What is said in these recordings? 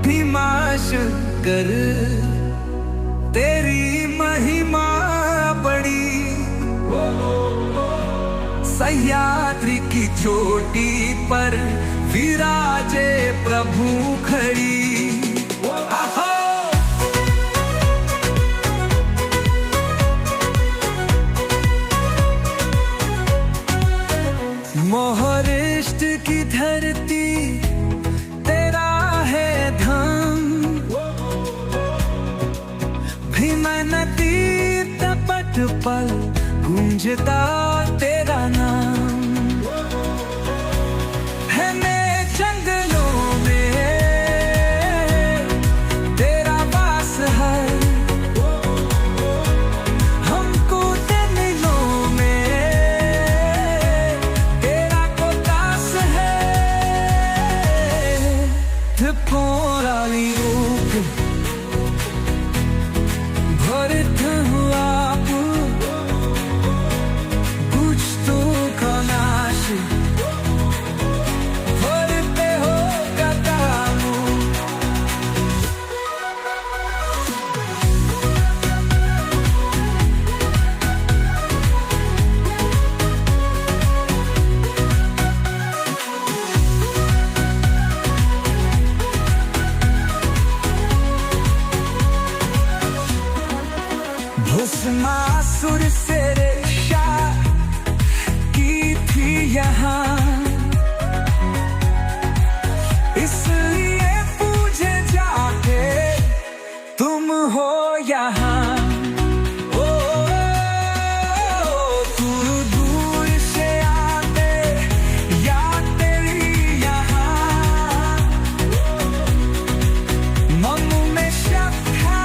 भीमाशंकर तेरी महिमा बड़ी, सह्याद्री की चोटी पर विराजे प्रभु खड़ी। मोहरिष्ट की धरती तेरा है धाम, भीम नदी तपत पर गूंजता तेरा नाम। है मैं जंगलों में तेरा वास है, हमको जंगलों में तेरा कोतास है। त्रिपुरारी रूप भरत हुआ भस्मासुर से रक्षा की थी यहाँ, इसलिए पूजे जाके तुम हो यहाँ। दूर से आते या तेरी यहाँ, मन में श्रद्धा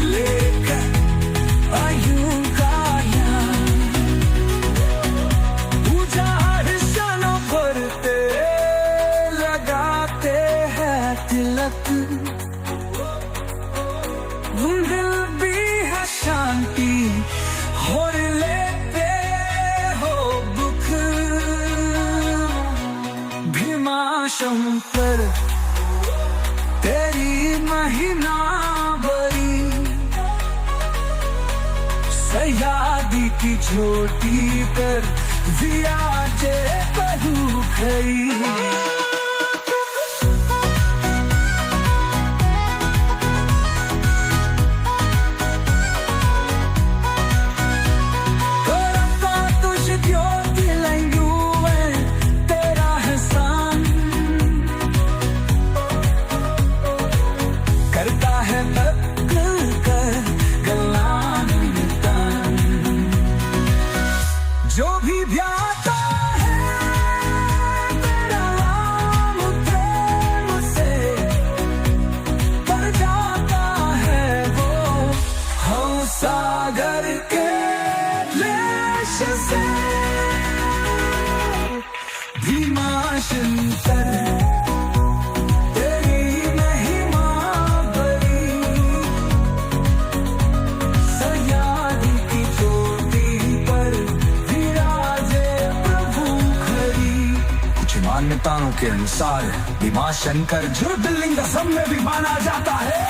लेकर तिलक दिल भी है शांति और लेते हो दुख। भीमाशंकर तेरी महिमा बड़ी, सह्याद्री की चोटी पर विराजे प्रभु खड़ी। जो भी भ्याता है तेरा नाम प्रेम से पर जाता है वो, हम सागर के क्लेश से। भीमाशंकर तेरी महिमा बड़ी, सह्याद्री की चोटी पर मान्यताओं के अनुसार भीमाशंकर ज्योतिर्लिंग असम में भी माना जाता है।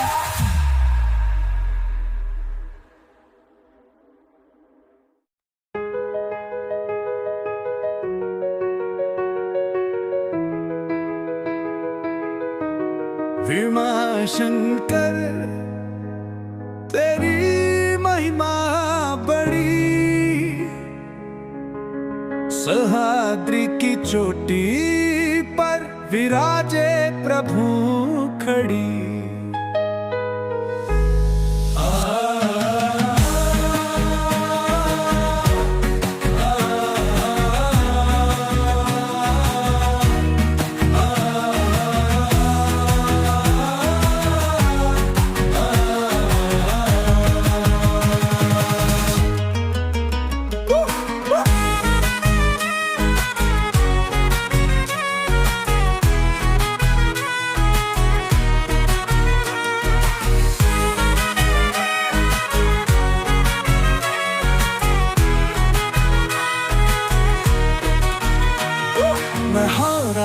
भीमाशंकर तेरी महिमा बड़ी, सह्याद्री की चोटी पर विराजे प्रभु खड़ी।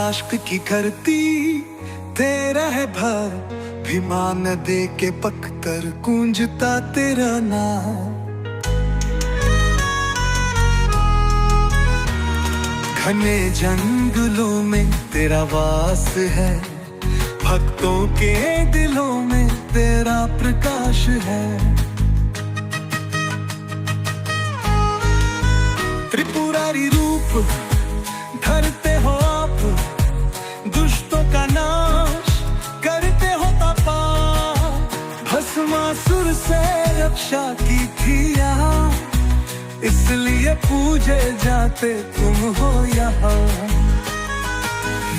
महाराष्ट्र की धरती तेरा है भर, भीमा नदी के पत्थर गूंजता तेरा नाम। घने जंगलों में तेरा वास है, भक्तों के दिलों में तेरा प्रकाश है। त्रिपुरारी रूप धरते हो आप, दुष्टों का नाश करते हो तपा, भस्मासुर से रक्षा की थी यहाँ, इसलिए पूजे जाते तुम हो यहाँ।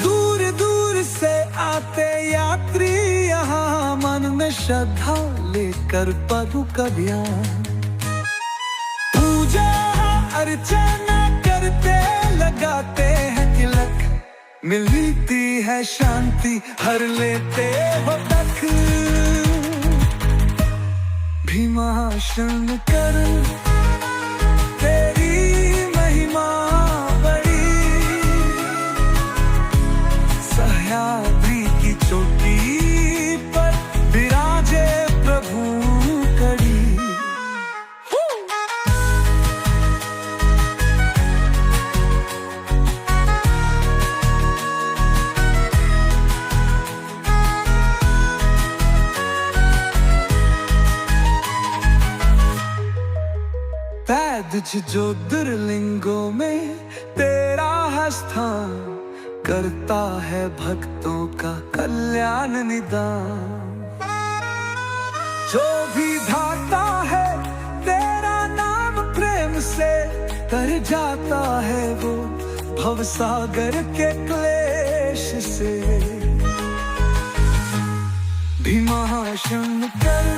दूर दूर से आते यात्री यहाँ, मन में श्रद्धा लेकर प्रभु का ध्यान, पूजा अर्चना करते लगाते हैं तिलक, मिलती है शांति हर लेते हो तक। भीमा शंकर तेरी महिमा बड़ी, सह्याद्री की चोटी पर विराजे प्रभु कड़ी। ज्योतिर्लिंगों में तेरा है स्थान, करता है भक्तों का कल्याण निदान। जो भी भाता है तेरा नाम प्रेम से, तर जाता है वो भवसागर के क्लेश से। भीमा शंकर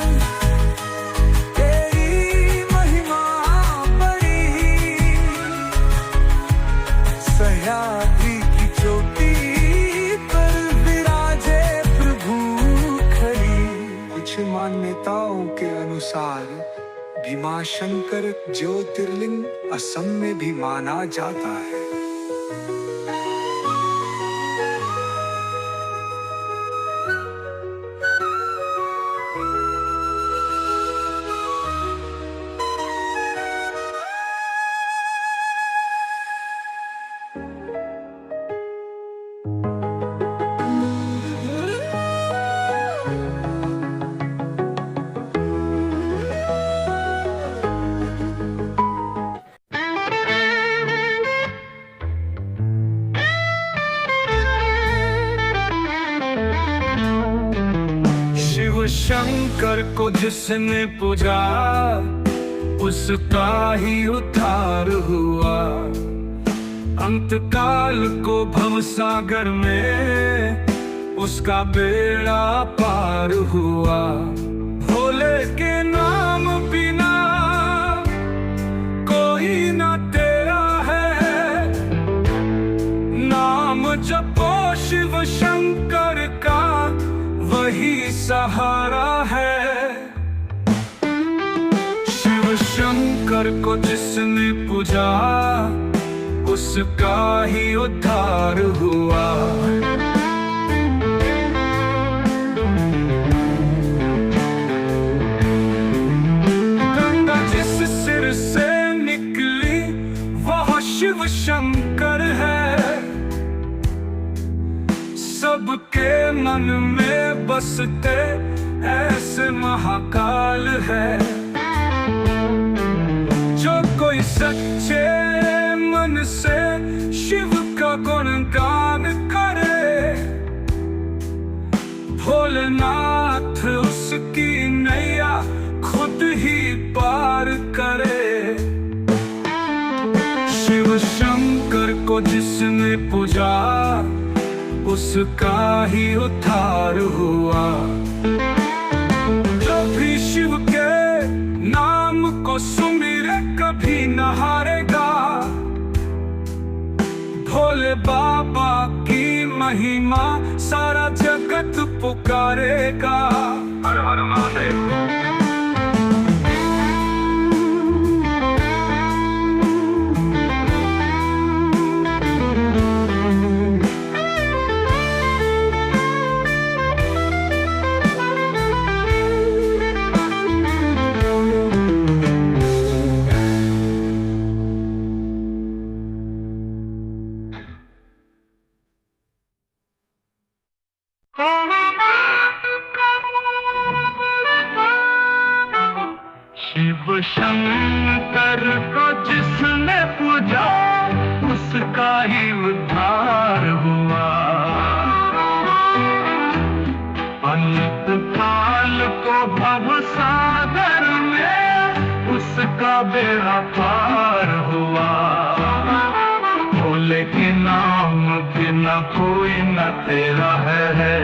सह्याद्री की चोटी पर विराजे प्रभु खड़ी। कुछ मान्यताओं के अनुसार भीमा शंकर ज्योतिर्लिंग असम में भी माना जाता है। शंकर को जिसने पूजा, उसका ही उद्धार हुआ। अंतकाल को भवसागर में उसका बेड़ा पार हुआ। भोले के नाम बिना कोई ना तेरा है, नाम जपो शिव शंकर का वही सहारा है। शिव शंकर को जिसने पूजा, उसका ही उद्धार हुआ। गंगा जिस सिर से निकली वह शिव शंकर है। सबके मन में बसते ऐसे महाकाल है। जो कोई सच्चे मन से शिव का गुणगान करे, भोलेनाथ उसकी नैया खुद ही पार करे। शिव शंकर को जिसने पूजा, उसका ही उद्धार हुआ। जो भी शिव के नाम को सुमिरे कभी न हारेगा। भोले बाबा की महिमा सारा जगत पुकारेगा। हर हर महादेव। बेड़ा पार हुआ। भोले के नाम बिना कोई न तेरा है,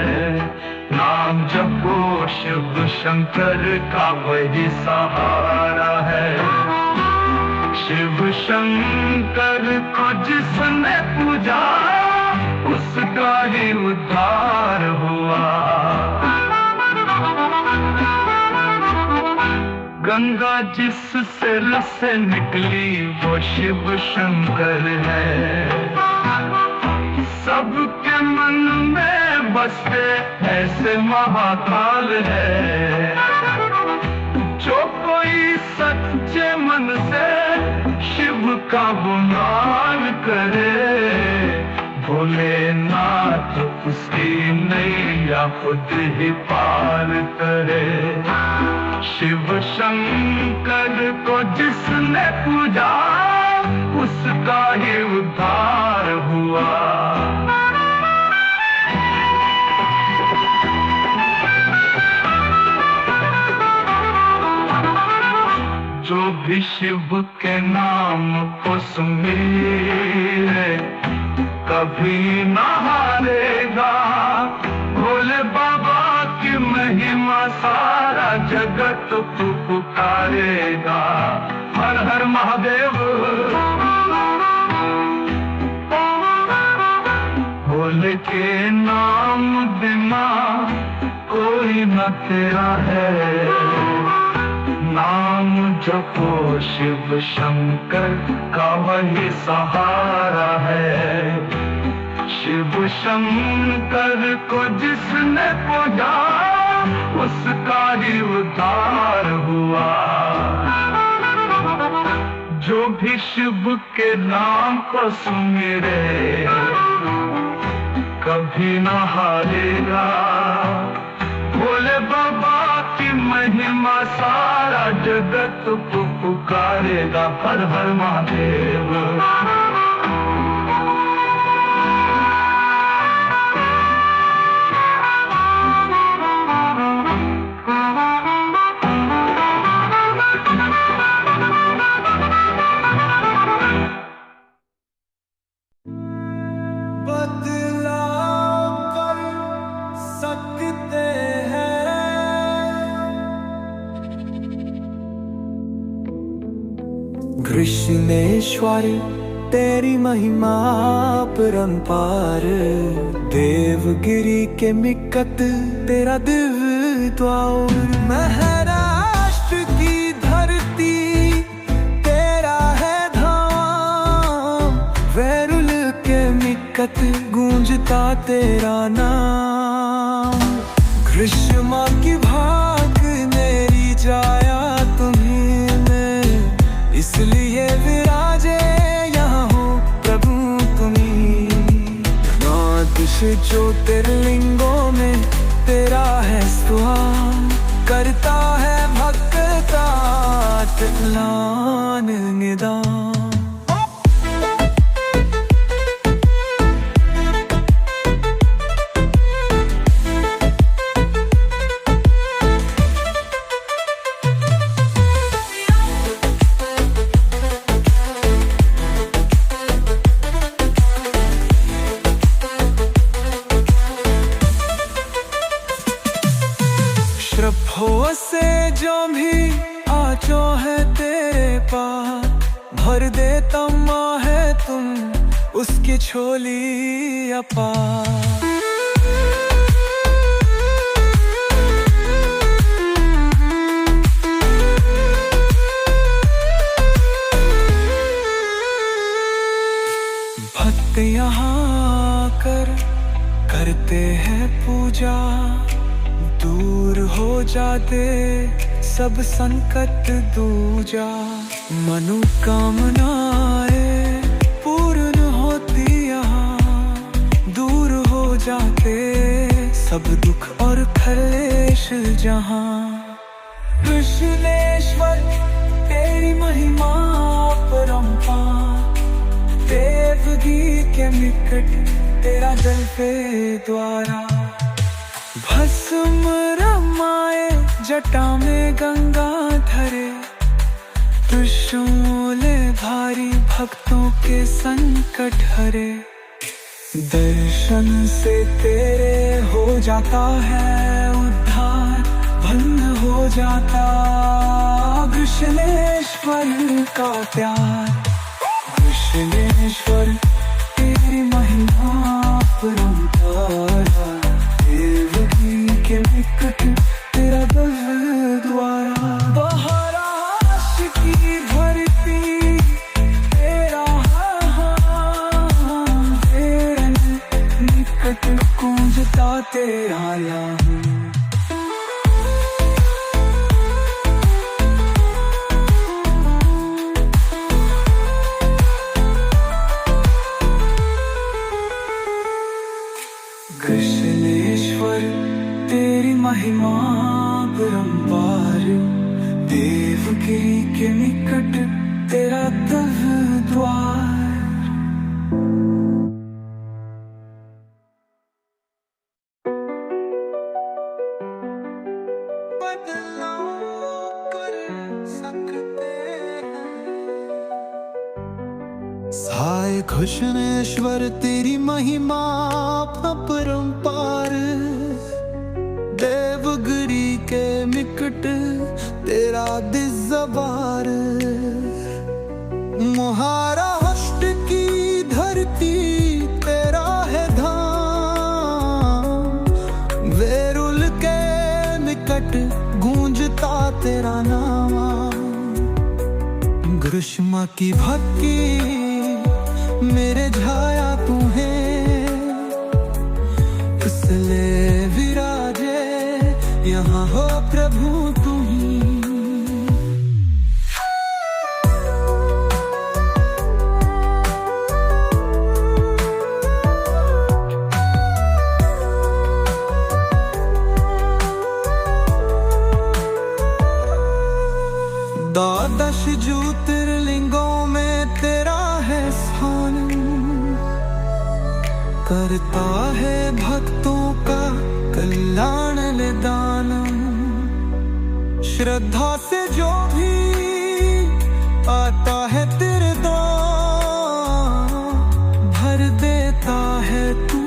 नाम जपो शिव शंकर का वही सहारा है। शिव शंकर को जिसने पूजा उसका ही उद्धार हुआ। गंगा जिससे रसे निकली वो शिव शंकर है। सबके मन में बसते ऐसे महाकाल है। जो कोई सच्चे मन से शिव का गुणगान करे, भोलेनाथ उसकी नैया खुद ही पार करे। शिव शंकर को जिसने पूजा उसका ही उद्धार हुआ। जो भी शिव के नाम को सुमिरे कभी न हारेगा। भोले बाबा की महिमा सारा जगत पुकारेगा। हर हर महादेव। भोले के नाम बिना कोई न तेरा है, नाम जपो शिव शंकर का वही सहारा है। शिव शंकर को जिसने पूजा उसका ही उद्धार हुआ। जो भी शिव के नाम को सुमिरे कभी न हारेगा। भोले बाबा की महिमा सारा जगत पुकारेगा। हर हर महादेव। कृष्णेश्वर तेरी महिमा परंपार। देवगिरी के निकट तेरा दिव्य द्वार। महाराष्ट्र की धरती तेरा है धाम। वैरुल के निकट गूंजता तेरा नाम। कृष्ण की भाग मेरी जाया तुम्हीं में, इसलिए विराजे यहाँ हो प्रभु तुम्हीं। द्वादश ज्योतिर्लिंगों में तेरा है स्वान। करता है भक्ता तिलान निदान। श्रद्धों से जो भी आजो है तेरे पास, भर देता माँ है तुम उसकी झोली अपार। भक्त यहाँ करते हैं पूजा, दूर हो जाते सब संकट दूजा। मनोकामनाएं पूर्ण होती यहाँ, दूर हो जाते सब दुख और क्लेश जहाँ। कृष्णेश्वर तेरी महिमा परंपार। देवगी के निकट तेरा जल पे द्वारा। भस्म रमाए जटा में गंगा धरे। शोले भारी भक्तों के संकट हरे। दर्शन से तेरे हो जाता है उद्धार, भंग हो जाता कृष्णेश्वर का प्यार। कृष्णेश्वर तेरी महिमा परंपार, देवकी के निकट तेरा दर द्वारा। बहराश की धरती तेरा तेरे निकट गूंजता तेरा नाम। कृष्णेश्वर तेरी महिमा परंपार, देवगिरी के निकट तेरा तव द्वार। हाय कृष्णेश्वर तेरी महिमा अपरंपार, देवगिरी के निकट तेरा दिव्यबार। महाराष्ट्र की धरती तेरा है धाम, वेरुल के निकट गूंजता तेरा नाम। ग्रीष्म की भक्ति मेरे छाया तू है, इसलिए विराजे यहाँ हो प्रभु तू ही। द्वादश ज्योतिर्लिंगों में तेरा है स्थान, करता है भक्तों का कल्याण निदान। श्रद्धा से जो भी आता है तेरे द्वार, भर देता है तू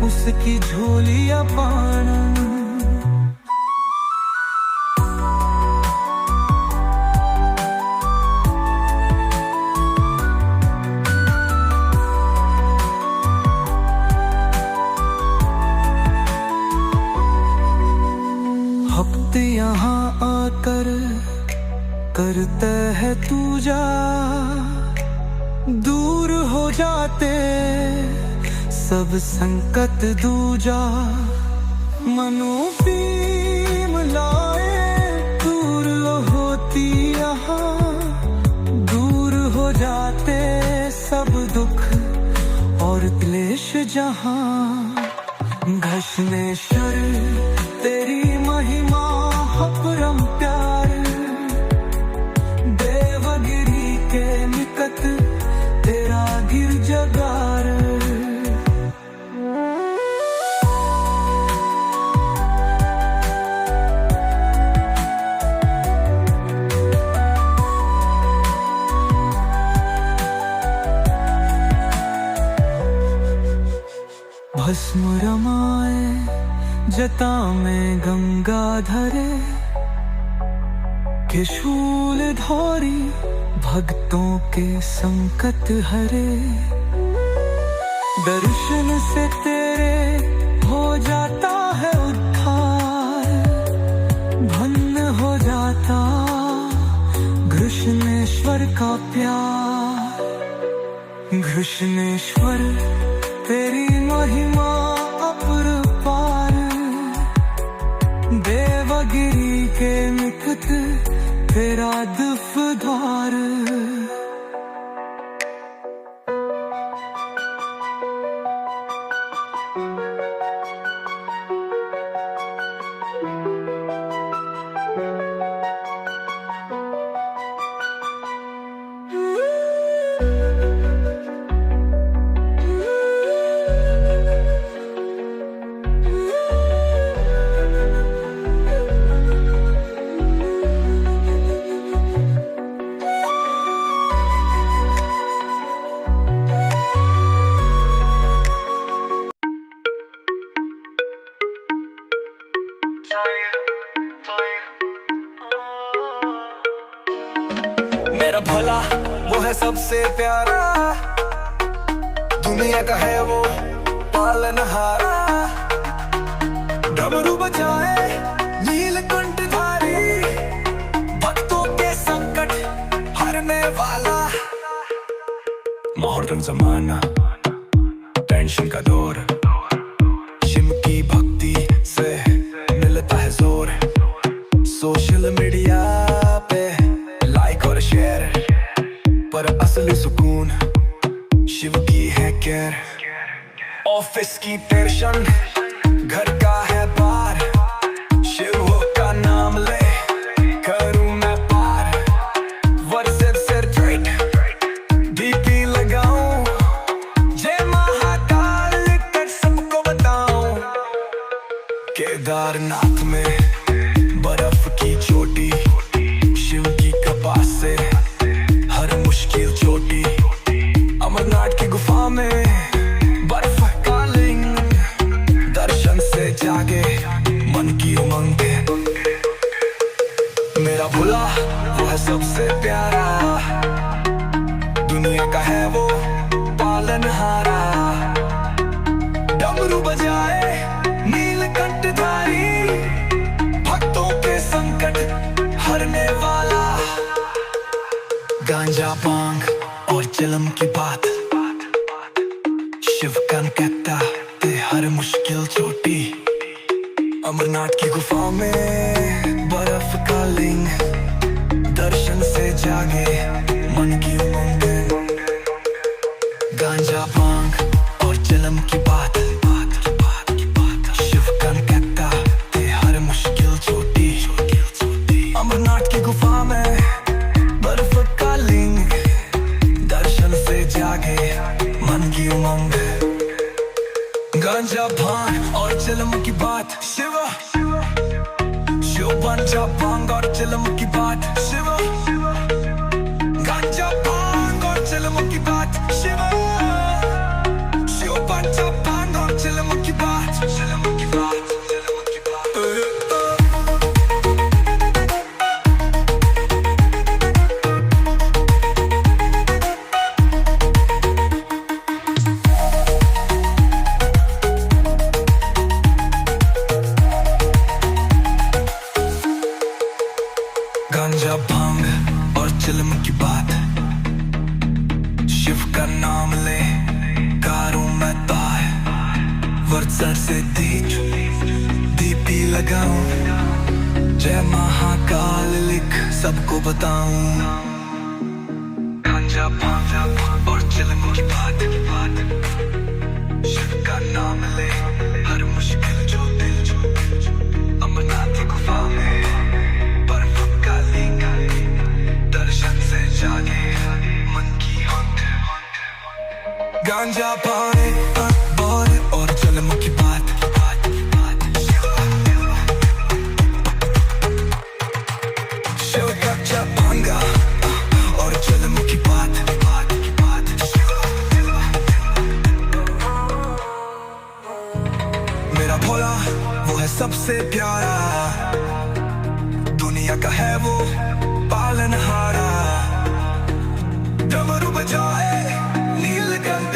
उसकी झोली अपार। भक्त यहाँ आकर करते है पूजा, दूर हो जाते सब संकट दूजा। मनोपीम लाए दूर होती यहाँ, दूर हो जाते सब दुख और क्लेश जहाँ। कृष्णेश्वर तेरी महिमा अपरंपार, देवगिरी के निकट तेरा गिरजाघर। भस्म रमाए जटा में गंगा धरे, के शूल धारी भक्तों के संकट हरे। दर्शन से तेरे हो जाता है उद्धार, भन्न हो जाता कृष्णेश्वर का प्यार। कृष्णेश्वर तेरी महिमा अपरंपार, देवगिरी के निकट तेरा दिव्यद्वार। सबसे प्यारा, दुनिया का है वो पालनहारा। डमरू बजाए नीलकंठधारी, भक्तों के संकट हरने वाला। मॉडर्न जमाना, टेंशन का दौर, शिव की भक्ति से मिलता है जोर। सोशल मीडिया पे लाइक और शेयर, पर असली सुकून शिव की है केयर। ऑफिस की टेंशन, घर का है बार, शिव का नाम ले करूं मैं पार। व्हाट्सएप से ट्रेड डीपी लगाऊं, जय महाकाल लिखकर सबको बताऊं। केदारनाथ में बर्फ की चोटी, शिव की कृपा से हर मुश्किल चोटी। अमरनाथ की गुफा में बर्फ का लिंग, दर्शन से जागे मन की उमंग। मेरा भोला वो है सबसे प्यारा, दुनिया का है वो पालनहारा। डमरू बजाए नीलकंठधारी, भक्तों के संकट हरने वाला। गांजा भांग और चिलम की बात, शिव कन कहता ते हर मुश्किल चोटी। अमरनाथ की गुफा में बर्फ का लिंग, दर्शन से जागे मन की उमंग। गांजा भांग और चिलम की बात, शिव कन कहता ते हर मुश्किल चोटी। अमरनाथ की गुफा में बर्फ का लिंग, दर्शन से जागे मन की उमंग। गांजा भांग और चिलम की बात, शिव गांजा भांग और चिलम की बात, शिव गांजा भांग और चिलम की बात, शिव गांजा भांग और चिलम की बात, चिलम की बात, चिलम की बात। गांजा भांग और चिलम की बात, शिव का नाम ले कारूं मैं तार। व्हाट्सएप से डीपी लगाऊं, जय महाकाल लिख सबको बताऊं। गांजा भांग और चिलम की बात, शिव का नाम ले हर मुश्किल जो दिल। अमरनाथ की गुफा में बर्फ का लिंग, दर्शन से जागे मन की हंग। गांजा भांग और चिलम की बात, शिव गांजा भांग और चिलम की बात। मेरा भोला वो है सबसे प्यारा, दुनिया का है वो पालनहारा। डमरू बजाए नीलकंठ।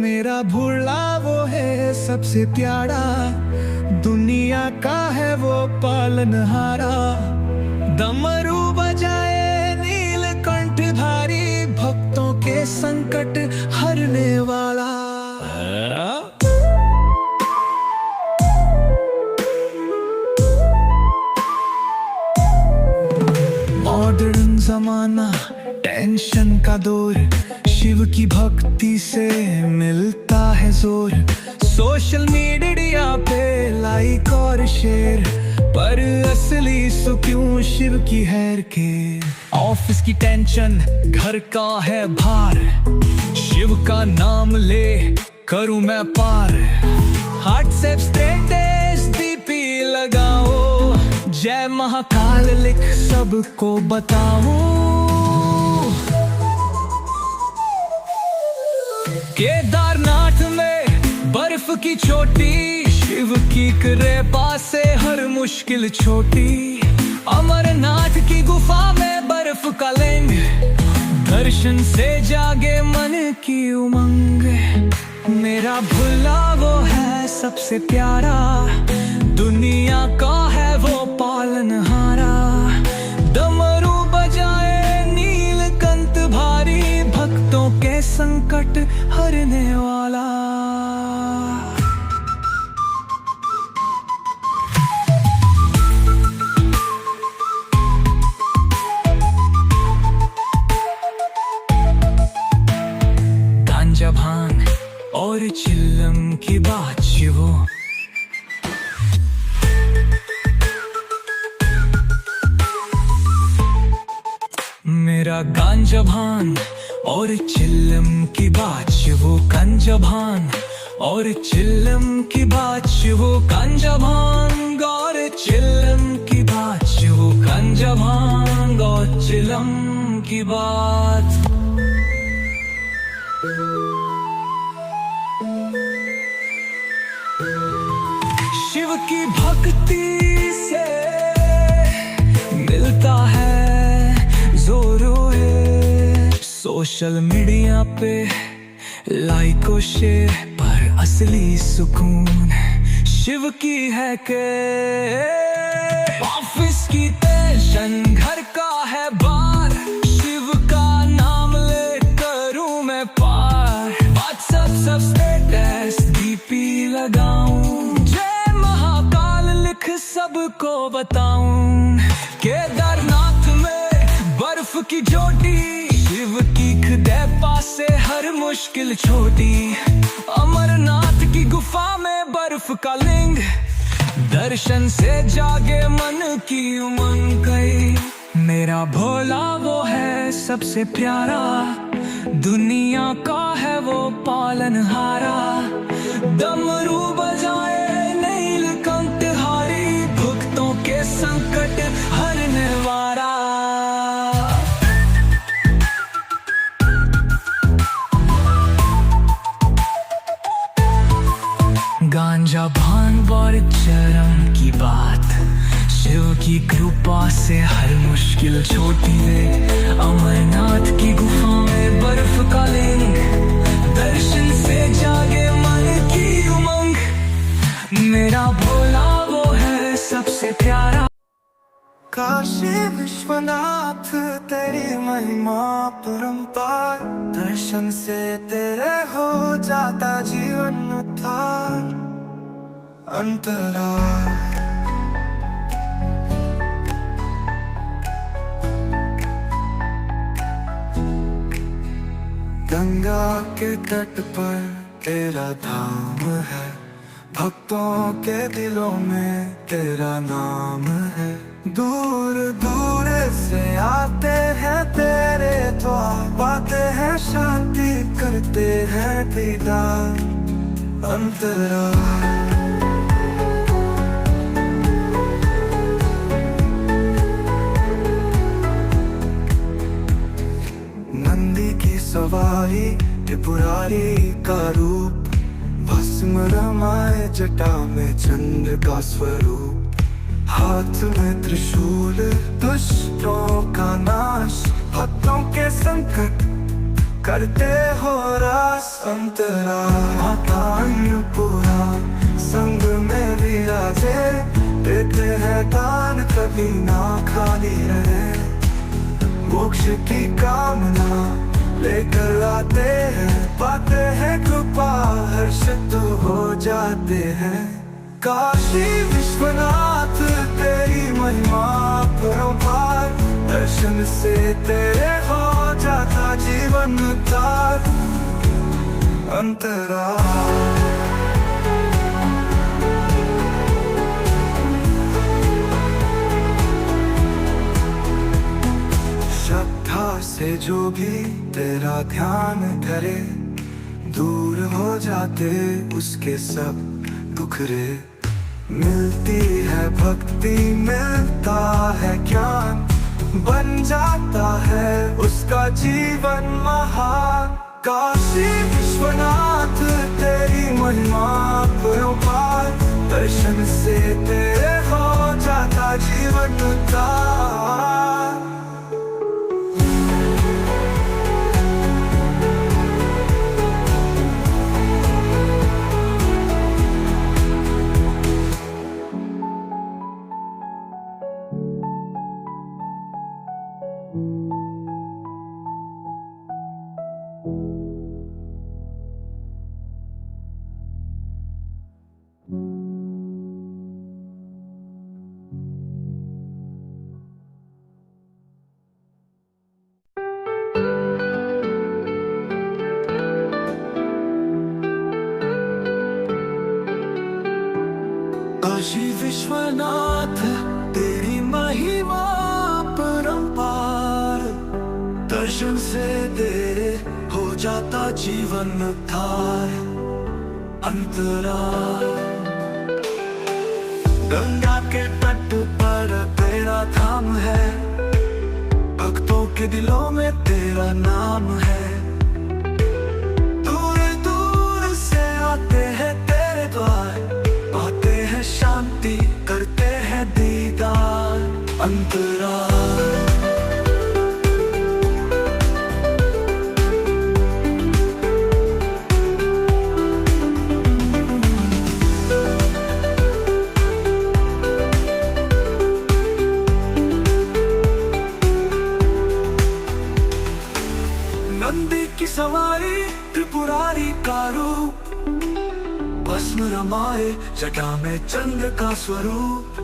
मेरा भोला वो है सबसे प्यारा, दुनिया का है वो पालनहारा। डमरू बजाए नीलकंठधारी, भक्तों के संकट हरने वाला। मॉडर्न जमाना, टेंशन का दौर, शिव की भक्ति से मिलता है जोर। सोशल मीडिया पे लाइक और शेयर, पर असली सुकून शिव की हैर के। ऑफिस की टेंशन, घर का है भार, शिव का नाम ले करूं मैं पार। व्हाट्सएप स्टेटस डीपी लगाओ, जय महाकाल लिख सबको बताऊं। केदारनाथ में बर्फ की चोटी, शिव की कृपा से हर मुश्किल छोटी, अमरनाथ की गुफा में बर्फ का लिंग, दर्शन से जागे मन की उमंग। मेरा भोला वो है सबसे प्यारा, दुनिया का है वो पालनहारा। डमरू बजाए नीलकंठ भारी, भक्तों के संकट हरने वाला। गांजा भांग और चिल्लम की बात शिवो, मेरा गांजा भांग और चिल्लम की बात शिवो। गांजा भांग और चिल्लम की बात शिवो। गांजा भांग और चिल्लम की बात शिवो। गांजा भांग और चिल्लम की बात। शिव की भक्ति से मिलता है जोरो है। सोशल मीडिया पे लाइक और शेयर पर असली सुकून शिव की है के। ऑफिस की टेंशन घर का है बार, शिव का नाम ले करूं मैं पार। व्हाट्सएप सब स्टेटस डीपी लगाऊं, जय महाकाल लिख सबको बताऊं। केदारनाथ में बर्फ की चोटी, शिव की कृपा से हर मुश्किल छोटी। अमरनाथ की गुफा में बर्फ का लिंग, दर्शन से जागे मन की उमंग गई। मेरा भोला वो है सबसे प्यारा, दुनिया का है वो पालनहारा। डमरू बजाए नीलकंठ हारी, भक्तों के संकट हरने वाला। गांजा भांग और चरम की बात, शिव की कृपा से हर मुश्किल छोटी है। अमरनाथ की गुफा में बर्फ का लिंग, दर्शन से जागे मन की उमंग। मेरा भोला वो है सबसे प्यारा। काशी विश्वनाथ तेरी महिमा परंपार, दर्शन से तेरे हो जाता जीवन उद्धार। अंतरा गंगा के तट पर तेरा धाम है, भक्तों के दिलों में तेरा नाम है। दूर दूर से आते हैं तेरे द्वार, पाते हैं शांति करते हैं दीदार। अंतरा नंदी की सवारी, त्रिपुरारी का रूप, भस्म रमाए जटा में चंद्र का स्वरूप। हाथ में त्रिशूल, दुष्टों का नाश, भक्तों के संकट करते हो रास। अंतरा माता अन्नपूर्णा संग में विराजे, देते हैं दान कभी ना खाली रहे। मोक्ष की कामना लेकर आते हैं, पाते हैं कृपा हर्षित हो जाते हैं। काशी विश्वनाथ तेरी महिमा परंपार, दर्शन से तेरे हो जाता जीवन उद्धार। अंतरा श्रद्धा से जो भी तेरा ध्यान करे, दूर हो जाते उसके सब दुख रे। मिलती है भक्ति, मिलता है ज्ञान, बन जाता है उसका जीवन महान। काशी विश्वनाथ तेरी महिमा परंपार, दर्शन से तेरे हो जाता जीवन उद्धार। काशी विश्वनाथ तेरी महिमा परंपार, दर्शन से तेरे हो जाता जीवन उद्धार। अंतराल गंगा के तट पर तेरा धाम है, भक्तों के दिलों में तेरा नाम है। दूर दूर से आते हैं तेरे द्वार, पाते हैं शांति करते हैं दीदार। अंतराल नंदी की सवारी त्रिपुरारी का रूप, भस्म रमाए जटा में चंद्र का स्वरूप।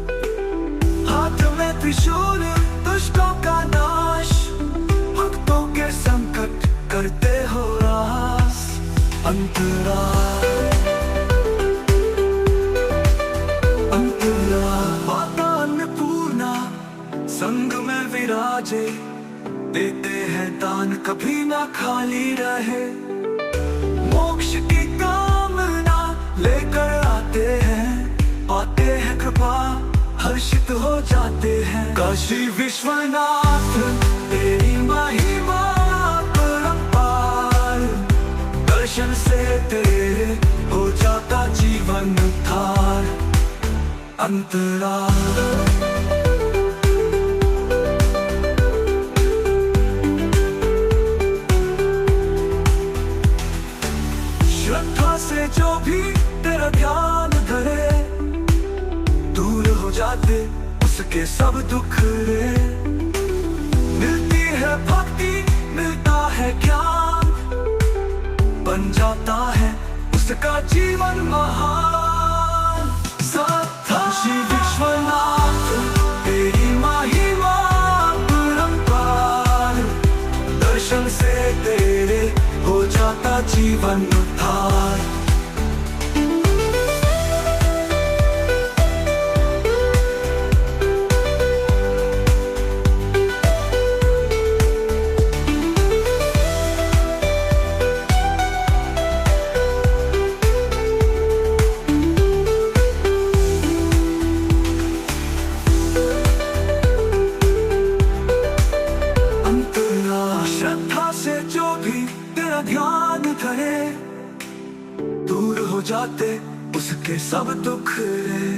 हाथ में त्रिशूल दुष्टों का नाश, भक्तों के संकट करते हो रास। अंतराल अंतराल माता अन्नपूर्णा संग में विराजे, देते हैं दान कभी ना खाली रहे। मोक्ष की कामना लेकर आते हैं, पाते हैं कृपा हर्षित हो जाते हैं। काशी विश्वनाथ तेरी महिमा परंपार, दर्शन से तेरे हो जाता जीवन उद्धार। अंतराल श्रद्धा से जो भी तेरा ध्यान धरे, दूर हो जाते उसके सब दुख रे। मिलती है भक्ति मिलता है ज्ञान, बन जाता है उसका जीवन महान। काशी विश्वनाथ तेरी महिमा परंपार, दर्शन से तेरे हो जाता जीवन उद्धार। श्रद्धा से जो भी तेरा ध्यान धरे, दूर हो जाते उसके सब दुख रे।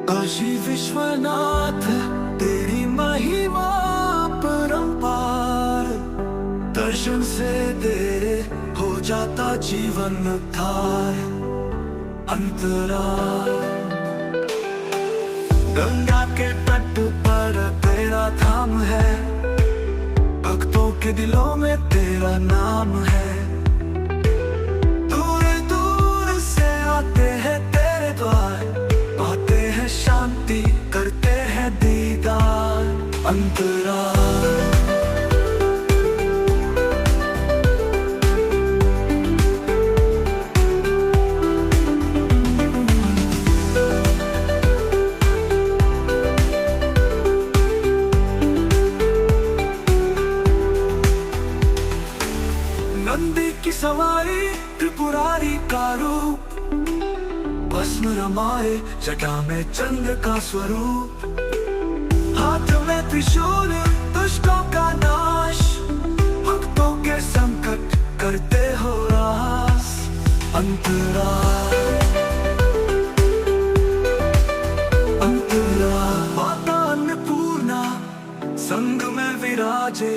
काशी विश्वनाथ तेरी महिमा परंपार, दर्शन से तेरे हो जाता जीवन उद्धार। अंतराल गंगा के तट पर तेरा धाम है, भक्तों के दिलों में तेरा नाम है। दूर दूर से आते हैं तेरे द्वार, पाते हैं शांति करते हैं दीदार। अंतराल नंदी की सवारी त्रिपुरारी का रूप, बस भस्म रमाए जटा में चंद्र का स्वरूप, हाथ में त्रिशूल दुष्टों का नाश, भक्तों के संकट करते हो रास। अंतराल माता अन्नपूर्णा संग में विराजे,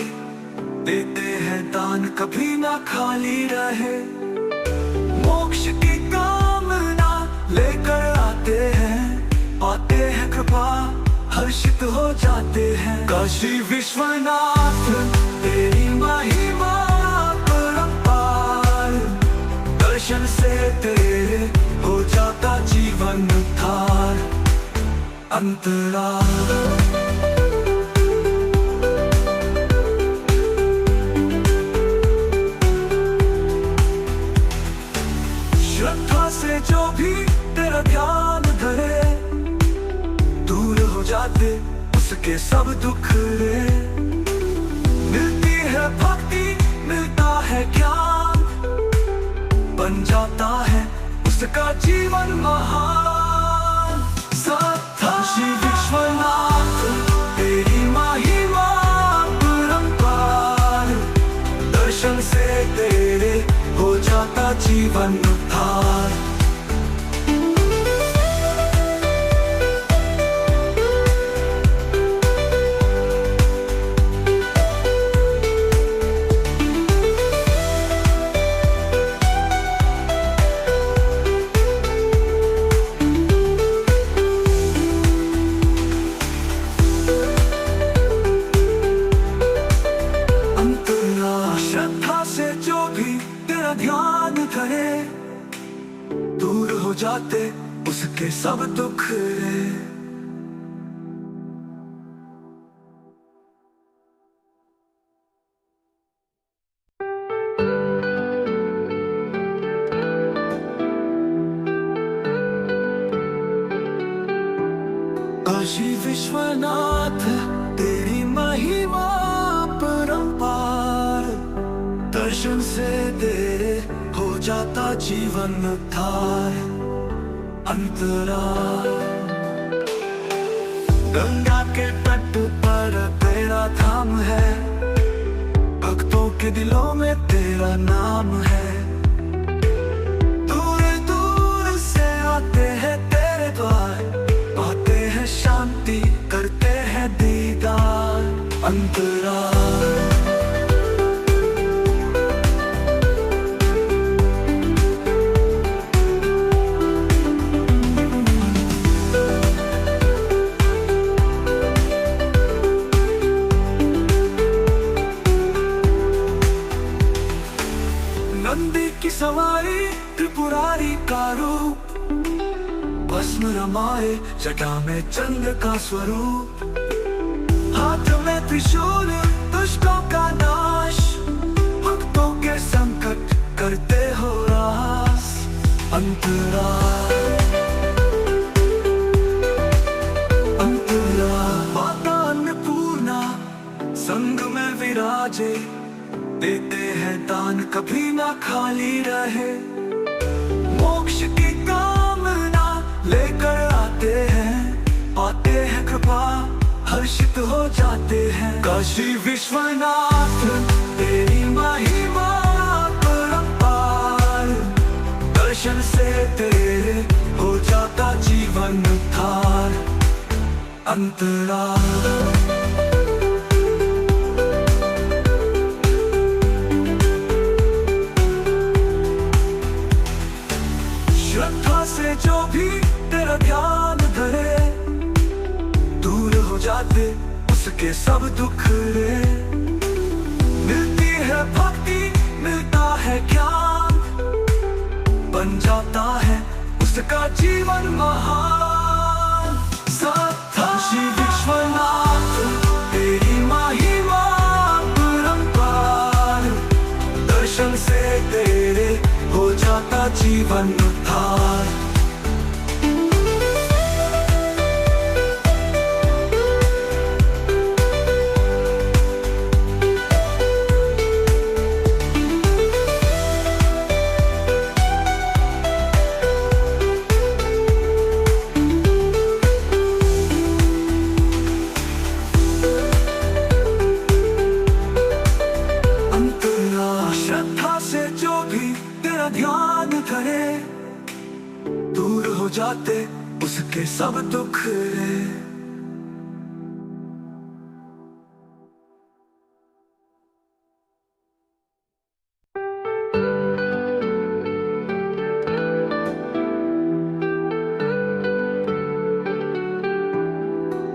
देते हैं दान कभी ना खाली रहे। मोक्ष की कामना लेकर आते हैं, पाते हैं कृपा हर्षित हो जाते हैं। काशी विश्वनाथ तेरी महिमा परंपार, दर्शन से तेरे हो जाता जीवन उद्धार। अंतराल श्रद्धा से जो भी तेरा ध्यान धरे, दूर हो जाते उसके सब दुख रे। मिलती है भक्ति मिलता है ज्ञान, बन जाता है उसका जीवन महान। काशी विश्वनाथ तेरी महिमा परंपार, दर्शन से तेरे हो जाता जीवन उद्धार। श्रद्धा से जो भी तेरा ध्यान धरे, दूर हो जाते उसके सब दुख रे। काशी विश्वनाथ तेरी महिमा परंपार, दर्शन से तेरे हो जाता जीवन उद्धार। अंतराल गंगा के तट पर तेरा धाम है, भक्तों के दिलों में तेरा नाम है। दूर दूर से आते हैं तेरे द्वार, पाते हैं शांति करते हैं दीदार। अंतराल नंदी की सवारी त्रिपुरारी का रूप, भस्म रमाए जटा में चंद्र का स्वरूप, हाथ में त्रिशूल दुष्टों का नाश, भक्तों के संकट करते हो रास। अंतराल माता अन्नपूर्णा संग में विराजे, देते हैं दान कभी ना खाली रहे। मोक्ष की कामना लेकर आते हैं, पाते हैं कृपा हर्षित हो जाते हैं। काशी विश्वनाथ तेरी महिमा परंपार, दर्शन से तेरे हो जाता जीवन उद्धार। अंतराल श्रद्धा से जो भी तेरा ध्यान धरे, दूर हो जाते उसके सब दुख रे। मिलती है भक्ति मिलता है ज्ञान, बन जाता है उसका जीवन महान। काशी विश्वनाथ तेरी महिमा परंपार, दर्शन से तेरे हो जाता जीवन उद्धार। ध्यान धरे, दूर हो जाते उसके सब दुख रे।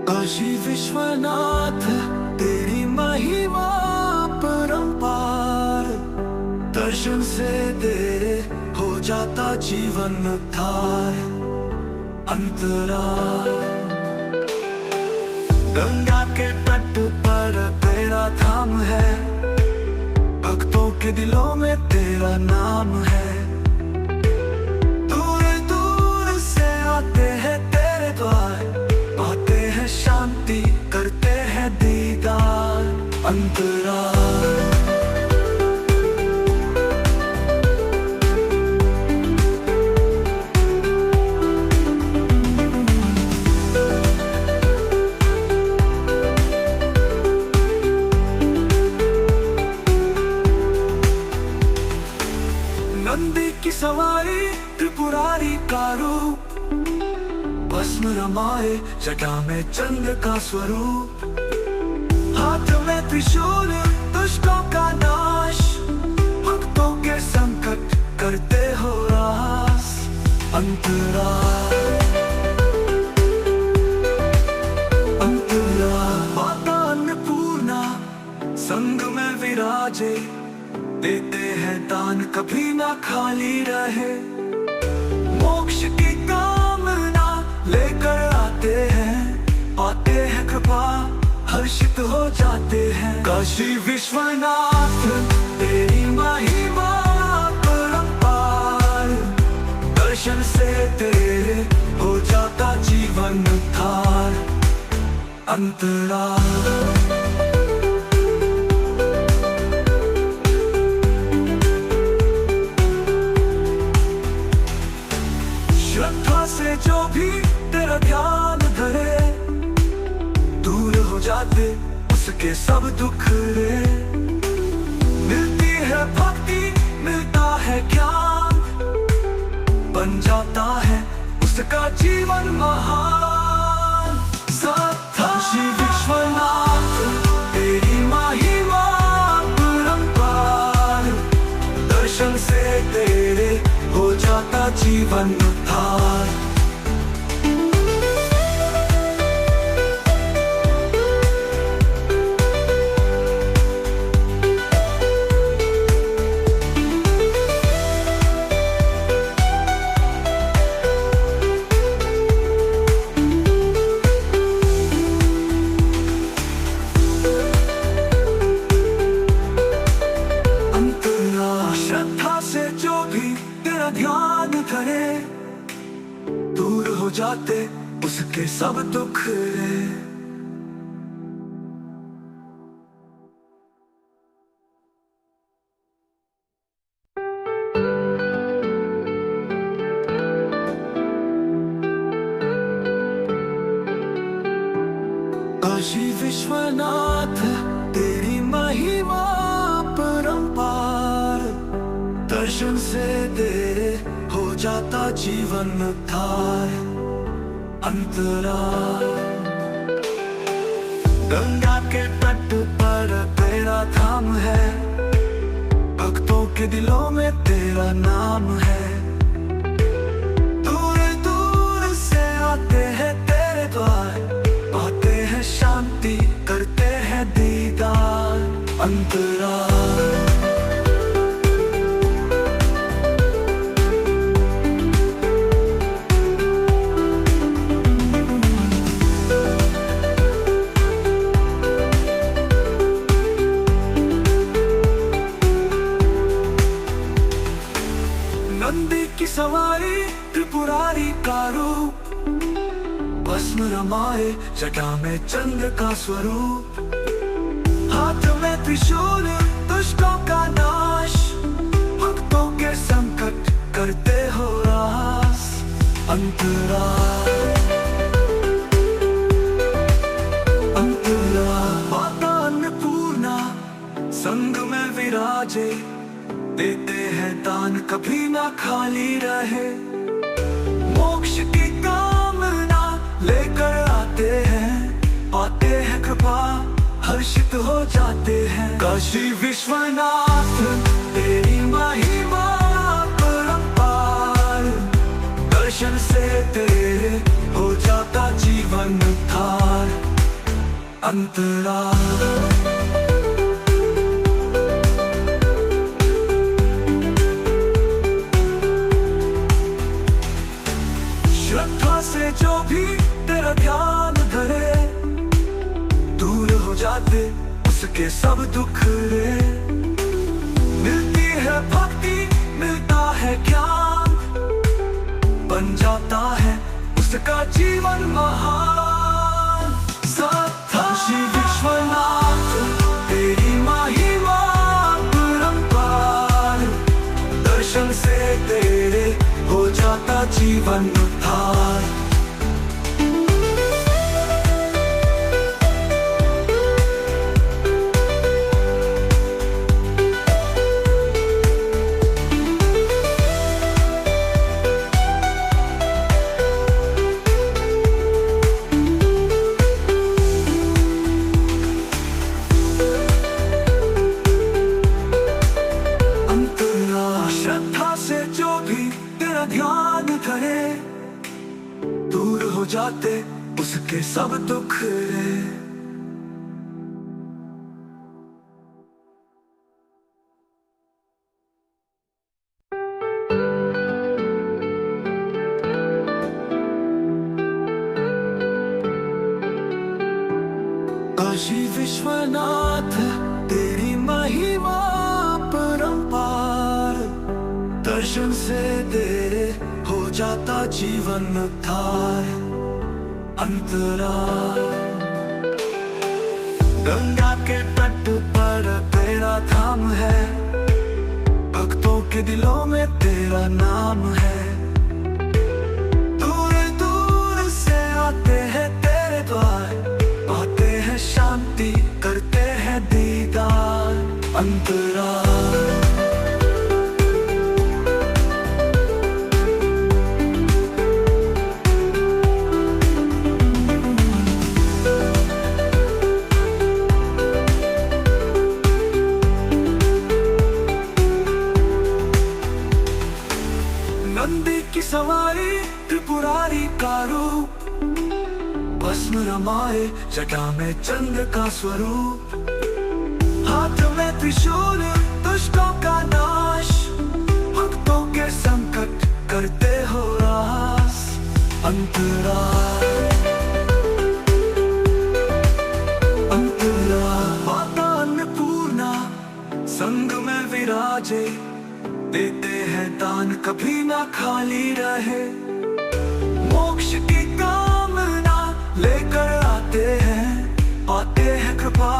काशी विश्वनाथ तेरी महिमा परंपार, दर्शन से तेरे हो जाता जीवन उद्धार। अंतराल गंगा के तट पर तेरा धाम है, भक्तों के दिलों में तेरा नाम है। दूर दूर से आते हैं तेरे द्वार, पाते हैं शांति, करते हैं दीदार। अंतराल नंदी की सवारी त्रिपुरारी का रूप, भस्म रमाए जटा में चंद्र का स्वरूप। हाथ में त्रिशूल दुष्टों का नाश, भक्तों के संकट करते हो रास। अंतराल अंतराल माता अन्नपूर्णा संग में विराजे, देते हैं दान कभी ना खाली रहे। मोक्ष की कामना लेकर आते हैं, पाते हैं कृपा हर्षित हो जाते हैं। काशी विश्वनाथ तेरी महिमा परंपार, दर्शन से तेरे हो जाता जीवन उद्धार। अंतराल श्रद्धा से जो भी तेरा ध्यान धरे, दूर हो जाते उसके सब दुख रे। मिलती है भक्ति, मिलता है ज्ञान, बन जाता है उसका जीवन महान। काशी विश्वनाथ तेरी महिमा परंपार, दर्शन से तेरे हो जाता जीवन उद्धार। श्रद्धा से जो भी तेरा ध्यान धरे, दूर हो जाते उसके सब दुख रे। काशी विश्वनाथ तेरी महिमा परंपार, दर्शन से तेरे हो जाता जीवन उद्धार। अंतराल गंगा के तट पर तेरा धाम है, भक्तों के दिलों में तेरा नाम है। दूर दूर से आते हैं तेरे द्वार, पाते हैं शांति, करते हैं दीदार। अंतराल नंदी की सवारी त्रिपुरारी का रूप, भस्म रमाए जटा में चंद्र का स्वरूप। हाथ में त्रिशूल दुष्टों का नाश, भक्तों के संकट करते हो रास। अंतराल अंतराल माता अन्नपूर्णा संग में विराजे, देते हैं दान दान कभी ना खाली रहे। मोक्ष की कामना लेकर आते हैं, पाते हैं कृपा हर्षित हो जाते हैं। काशी विश्वनाथ तेरी महिमा परंपार, दर्शन से तेरे हो जाता जीवन थार। अंतराल श्रद्धा से जो भी तेरा ध्यान धरे, दूर हो जाते उसके सब दुख रे। मिलती है भक्ति मिलता है ज्ञान, बन जाता है उसका जीवन महान। काशी विश्वनाथ तेरी महिमा परंपार, दर्शन से तेरे हो जाता जीवन थार। श्रद्धा से जो भी तेरा ध्यान धरे, दूर हो जाते उसके सब दुख रे। काशी विश्वनाथ तेरी महिमा परंपार, दर्शन से तेरे हो जाता जीवन थार। अंतराल गंगा के तट पर तेरा धाम है, भक्तों के दिलों में तेरा नाम है। दूर दूर से आते हैं तेरे द्वार, पाते हैं शांति करते हैं दीदार। अंतराल नंदी की सवारी त्रिपुरारी का रूप, भस्म रमाए जटा में चंद्र का स्वरूप। हाथ में त्रिशूल दुष्टों का नाश, भक्तों के संकट करते हो रास। अंतराल माता अन्नपूर्णा संग में विराजे, देते हैं दान कभी ना खाली रहे। मोक्ष की कामना लेकर आते हैं, पाते हैं कृपा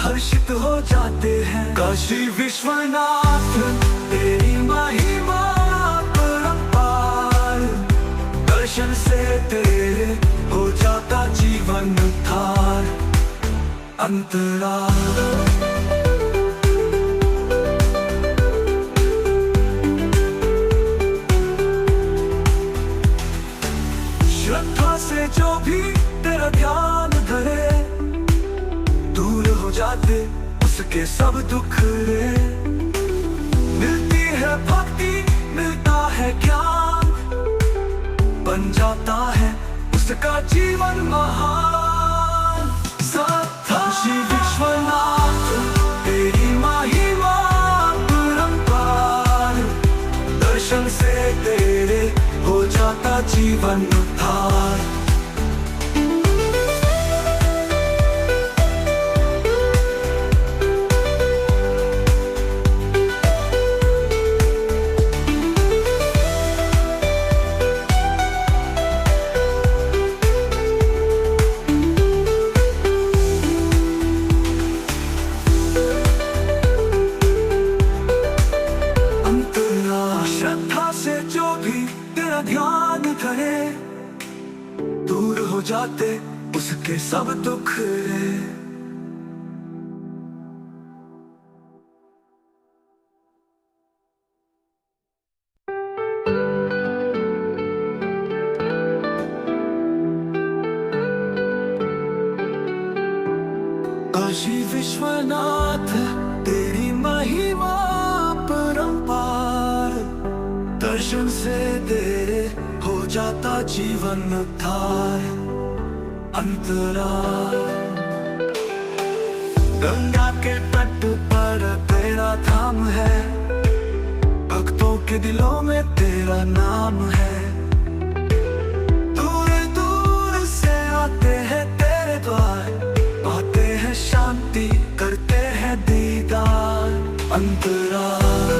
हर्षित हो जाते हैं। काशी विश्वनाथ तेरी महिमा परंपार, दर्शन से तेरे हो जाता जीवन थार। अंतराल श्रद्धा से जो भी तेरा ध्यान धरे, दूर हो जाते उसके सब दुख रे। मिलती है भक्ति मिलता है ज्ञान, बन जाता है उसका जीवन महान। काशी विश्वनाथ तेरी महिमा परंपार, दर्शन से तेरे हो जाता जीवन थार। श्रद्धा से जो भी तेरा ध्यान करे, दूर हो जाते उसके सब दुख रे। काशी विश्वनाथ तेरी महिमा परंपार, दर्शन से तेरे हो जाता जीवन थार। अंतराल गंगा के तट पर तेरा धाम है, भक्तों के दिलों में तेरा नाम है। दूर दूर से आते हैं तेरे द्वार, पाते हैं शांति करते हैं दीदार। अंतराल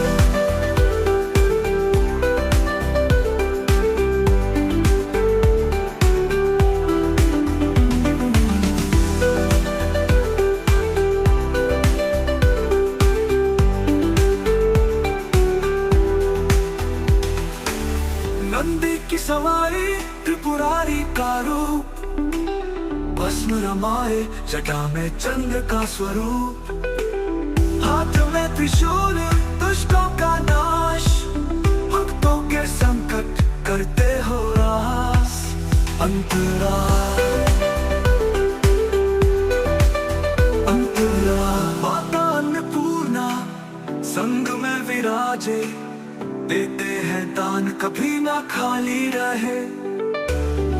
नंदी की सवारी त्रिपुरारी का रूप, भस्म रमाए जटा में चंद्र का स्वरूप। हाथ में त्रिशूल दुष्टों का नाश, भक्तों के संकट करते हो रास। अंतराल अंतराल माता अन्नपूर्णा संग में विराजे, देते हैं दान कभी ना खाली रहे।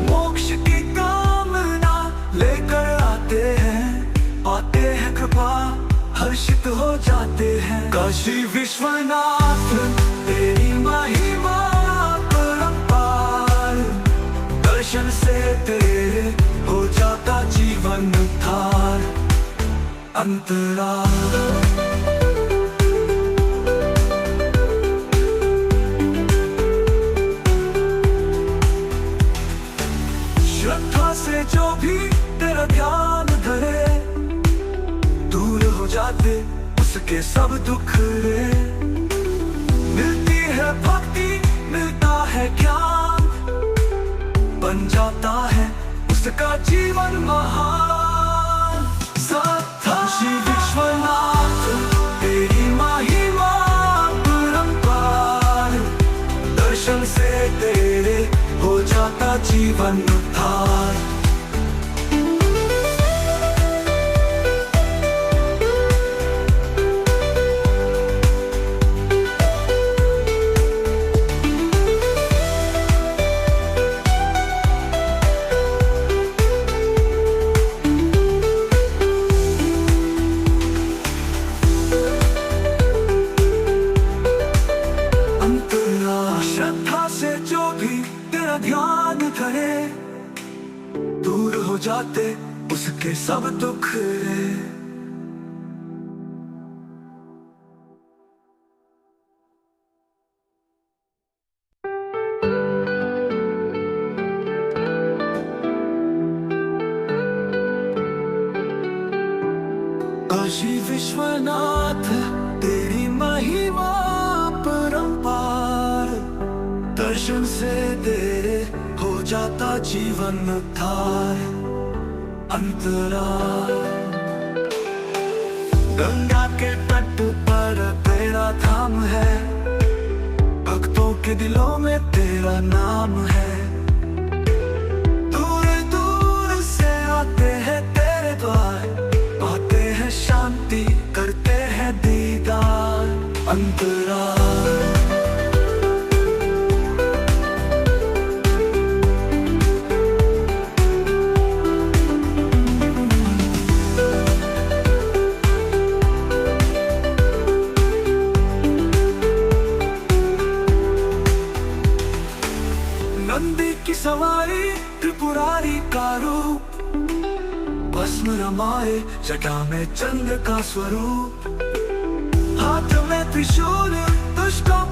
मोक्ष की कामना लेकर आते हैं, पाते हैं कृपा हर्षित हो जाते हैं। काशी विश्वनाथ तेरी महिमा परंपार, दर्शन से तेरे हो जाता जीवन थार। अंतराल श्रद्धा से जो भी तेरा ध्यान धरे, दूर हो जाते उसके सब दुख रे। मिलती है भक्ति मिलता है ज्ञान, बन जाता है उसका जीवन महान। काशी विश्वनाथ तेरी महिमा परंपार, दर्शन से तेरे हो जाता जीवन थार। श्रद्धा से जो भी तेरा ध्यान धरे, दूर हो जाते उसके सब दुख रे। काशी विश्वनाथ तेरी महिमा परंपार, दर्शन से तेरे हो जाता जीवन थार। अंतराल गंगा के तट पर तेरा धाम है, भक्तों के दिलों में तेरा नाम है। दूर दूर से आते हैं तेरे द्वार, पाते हैं शांति करते हैं दीदार। अंतराल नंदी की सवारी त्रिपुरारी का रूप, भस्म रमाए जटा में चंद्र का स्वरूप। हाथ में त्रिशूल दुष्टों